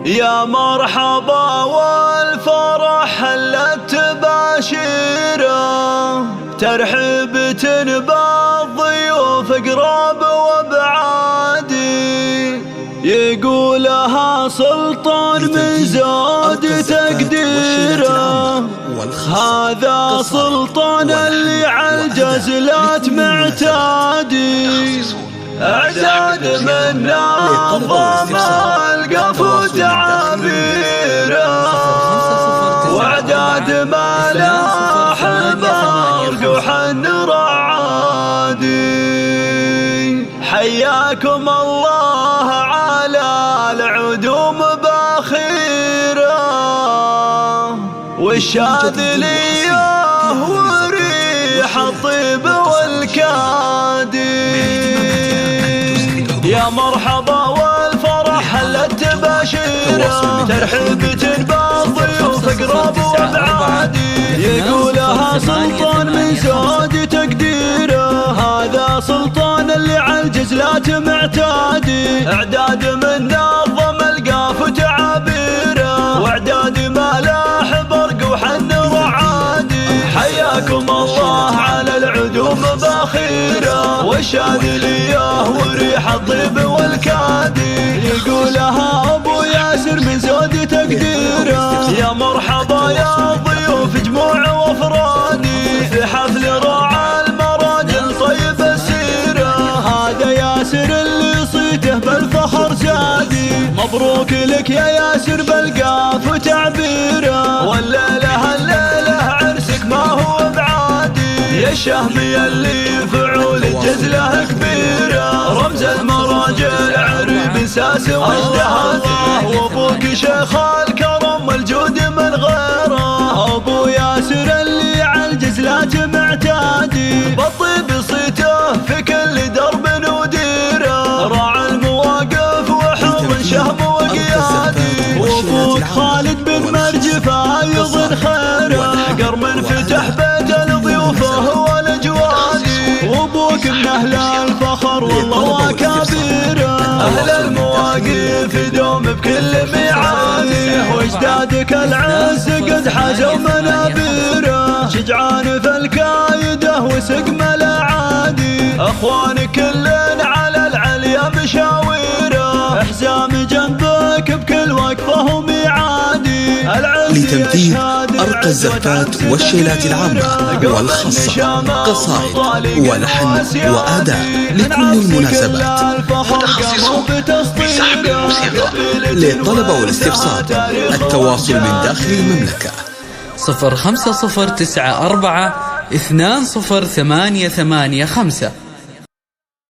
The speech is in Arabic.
يا مرحبا والفرح هلت باشيره، ترحيبة بالضيوف قراب وابعادي، يقولها سلطان من زود تقديره، هذا سلطان اللي عالجزلات معتادي، اعداد من نظم القف وتعابيره، واعداد ملاح برق وحن رعادي. حياكم الله على العدوم باخيره، والشاذليه وريح الطيب والكادي. يا مرحبا والفرح هلت باشيره، ترحيبة بالضيوف قراب وابعادي، يقولها سلطان من زود تقديره، هذا سلطان اللي عالجزلات معتادي، اعداد من نظم القاف وتعابيره، واعداد ملاح برق وحن رعادي. حياكم الله على العدوم باخيره، والشاذليه وريح الطيب والكادي، يقولها ابو ياسر من زود تقديره. يا مرحبا يا ضيوف جموع وافرادي، في حفل راعى المراجل طيب السيره، هذا ياسر اللي صيته بالفخر زادي، مبروك لك يا ياسر بالقاف وتعبيره، والليله الليله عرسك ما هو بعادي، يا الشهمي اللي فعول الجزله كبيره، رمز المراجل عريب ساس واجتهادي، وابوك شيخ الكرم والجود من غيره، ابو ياسر اللي عالجزلات معتادي، بالطيب صيته في كل درب وديره، راعى المواقف وحضن شهم وقيادي، وابوك خالد بن مرجف ايضا خيره، قرم فتح بيت لضيوفه والاجوادي، وابوك من اهل الفخر والله واكابيره، اهل المواقف دوم بكل ميعادي، واجدادك العز قد حازوا منابيره، شجعان في الكايده وسقم الاعادي، اخوان كلن على العليا مشاويره، حزام جنبك بكل وقفه وميعادي، لتنفيذ أرقى الزفات والشيلات العامة والخاصة، قصائد ولحن وأداء لكل المناسبات، متخصصون بسحب الموسيقى. للطلب والاستفسار التواصل من داخل المملكة 0509420885.